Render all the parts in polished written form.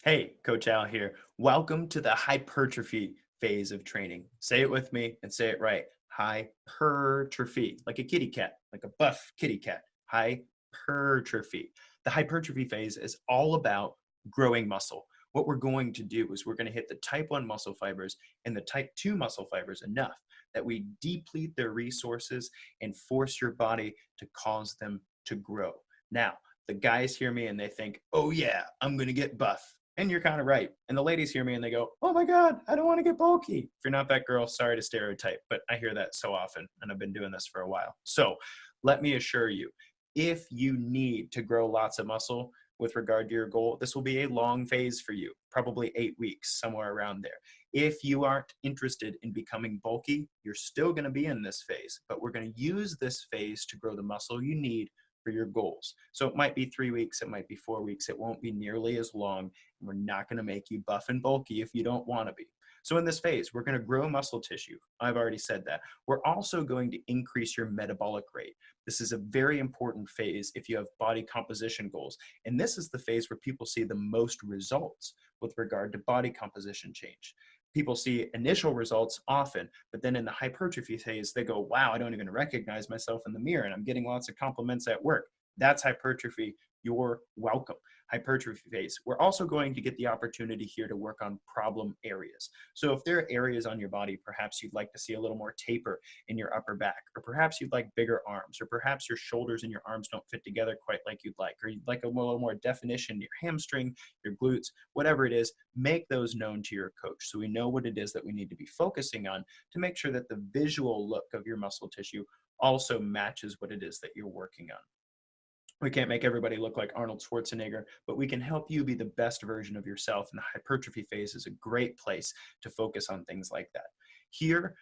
Hey, Coach Al here. Welcome to the hypertrophy phase of training. Say it with me and say it right. Hypertrophy, like a kitty cat, like a buff kitty cat. Hypertrophy. The hypertrophy phase is all about growing muscle. What we're going to do is we're going to hit the type 1 muscle fibers and the type 2 muscle fibers enough that we deplete their resources and force your body to cause them to grow. Now, the guys hear me and they think, oh yeah, I'm going to get buff. And you're kind of right. And the ladies hear me and they go, oh my God, I don't want to get bulky. If you're not that girl, sorry to stereotype, but I hear that so often and I've been doing this for a while. So let me assure you, if you need to grow lots of muscle with regard to your goal, this will be a long phase for you, probably 8 weeks, somewhere around there. If you aren't interested in becoming bulky, you're still going to be in this phase, but we're going to use this phase to grow the muscle you need for your goals. So it might be 3 weeks, it might be 4 weeks, it won't be nearly as long. And we're not going to make you buff and bulky if you don't want to be. So in this phase, we're going to grow muscle tissue. I've already said that. We're also going to increase your metabolic rate. This is a very important phase if you have body composition goals. And this is the phase where people see the most results with regard to body composition change. People see initial results often, but then in the hypertrophy phase, they go, wow, I don't even recognize myself in the mirror and I'm getting lots of compliments at work. That's hypertrophy. You're welcome. Hypertrophy phase. We're also going to get the opportunity here to work on problem areas. So if there are areas on your body, perhaps you'd like to see a little more taper in your upper back, or perhaps you'd like bigger arms, or perhaps your shoulders and your arms don't fit together quite like you'd like, or you'd like a little more definition in your hamstring, your glutes, whatever it is, make those known to your coach so we know what it is that we need to be focusing on to make sure that the visual look of your muscle tissue also matches what it is that you're working on. We can't make everybody look like Arnold Schwarzenegger, but we can help you be the best version of yourself. And the hypertrophy phase is a great place to focus on things like that. Here,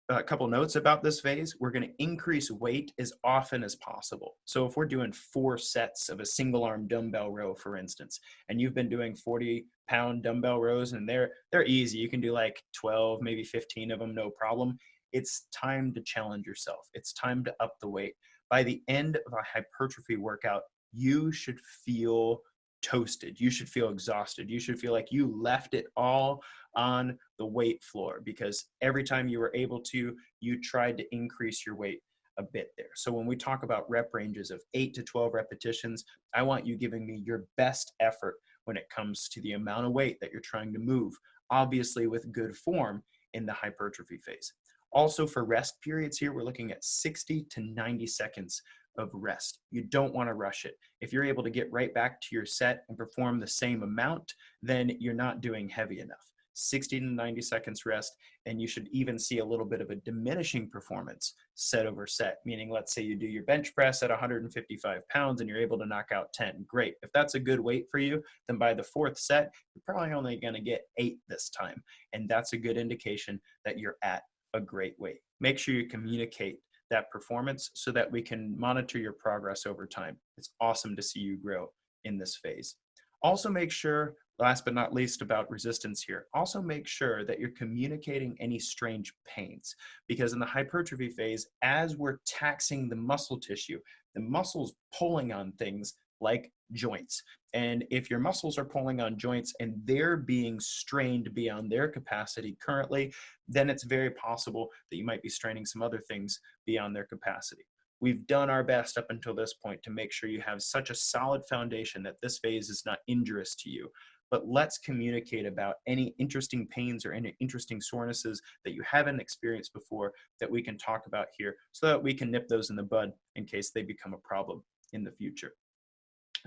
a couple notes about this phase. We're going to increase weight as often as possible. So if we're doing 4 sets of a single arm dumbbell row, for instance, and you've been doing 40-pound dumbbell rows and they're easy, you can do like 12, maybe 15 of them, no problem. It's time to challenge yourself. It's time to up the weight. By the end of a hypertrophy workout, you should feel toasted. You should feel exhausted. You should feel like you left it all on the weight floor because every time you were able to, you tried to increase your weight a bit there. So when we talk about rep ranges of 8 to 12 repetitions, I want you giving me your best effort when it comes to the amount of weight that you're trying to move, obviously with good form in the hypertrophy phase. Also for rest periods here, we're looking at 60 to 90 seconds of rest. You don't want to rush it. If you're able to get right back to your set and perform the same amount, then you're not doing heavy enough. 60 to 90 seconds rest, and you should even see a little bit of a diminishing performance set over set, meaning let's say you do your bench press at 155 pounds and you're able to knock out 10. Great. If that's a good weight for you, then by the 4th set, you're probably only going to get 8 this time. And that's a good indication that you're at a great weight. Make sure you communicate that performance so that we can monitor your progress over time. It's awesome to see you grow in this phase. Also make sure, last but not least about resistance here, also make sure that you're communicating any strange pains because in the hypertrophy phase, as we're taxing the muscle tissue, the muscle's pulling on things like joints. And if your muscles are pulling on joints and they're being strained beyond their capacity currently, then it's very possible that you might be straining some other things beyond their capacity. We've done our best up until this point to make sure you have such a solid foundation that this phase is not injurious to you. But let's communicate about any interesting pains or any interesting sorenesses that you haven't experienced before that we can talk about here so that we can nip those in the bud in case they become a problem in the future.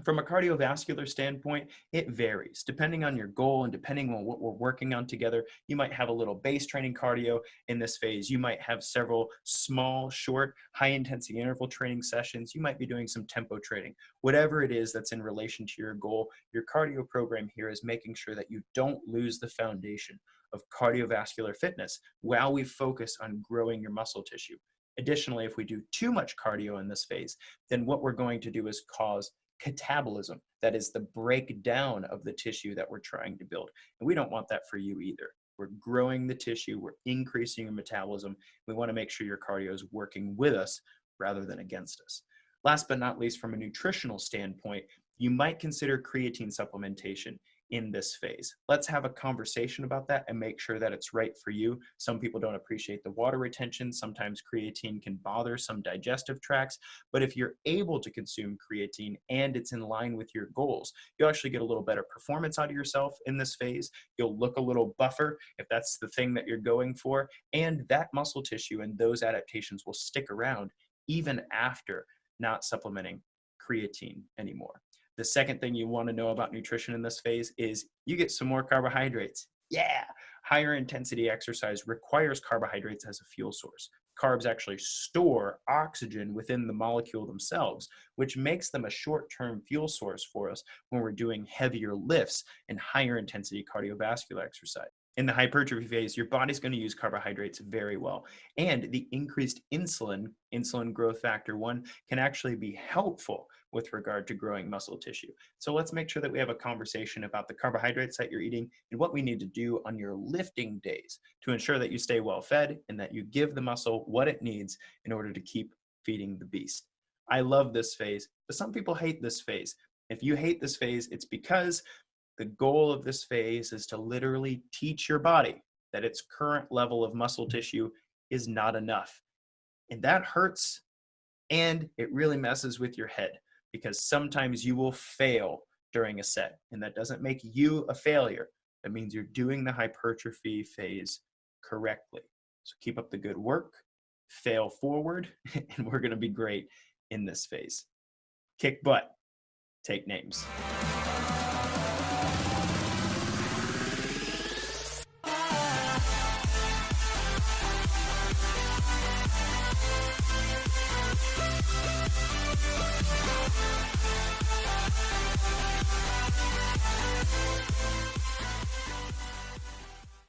From a cardiovascular standpoint, it varies. Depending on your goal and depending on what we're working on together, you might have a little base training cardio in this phase. You might have several small, short, high intensity interval training sessions. You might be doing some tempo training. Whatever it is that's in relation to your goal, your cardio program here is making sure that you don't lose the foundation of cardiovascular fitness while we focus on growing your muscle tissue. Additionally, if we do too much cardio in this phase, then what we're going to do is cause catabolism, that is the breakdown of the tissue that we're trying to build. And we don't want that for you either. We're growing the tissue, we're increasing your metabolism. We want to make sure your cardio is working with us rather than against us. Last but not least, from a nutritional standpoint, you might consider creatine supplementation in this phase. Let's have a conversation about that and make sure that it's right for you. Some people don't appreciate the water retention. Sometimes creatine can bother some digestive tracts, but if you're able to consume creatine and it's in line with your goals, you'll actually get a little better performance out of yourself in this phase. You'll look a little buffer if that's the thing that you're going for, and that muscle tissue and those adaptations will stick around even after not supplementing creatine anymore. The second thing you want to know about nutrition in this phase is you get some more carbohydrates. Yeah, higher intensity exercise requires carbohydrates as a fuel source. Carbs actually store oxygen within the molecule themselves, which makes them a short-term fuel source for us when we're doing heavier lifts and higher intensity cardiovascular exercise. In the hypertrophy phase, your body's going to use carbohydrates very well. And the increased insulin growth factor 1, can actually be helpful with regard to growing muscle tissue. So let's make sure that we have a conversation about the carbohydrates that you're eating and what we need to do on your lifting days to ensure that you stay well fed and that you give the muscle what it needs in order to keep feeding the beast. I love this phase, but some people hate this phase. If you hate this phase, it's because the goal of this phase is to literally teach your body that its current level of muscle tissue is not enough. And that hurts, and it really messes with your head because sometimes you will fail during a set, and that doesn't make you a failure. That means you're doing the hypertrophy phase correctly. So keep up the good work, fail forward, and we're going to be great in this phase. Kick butt, take names.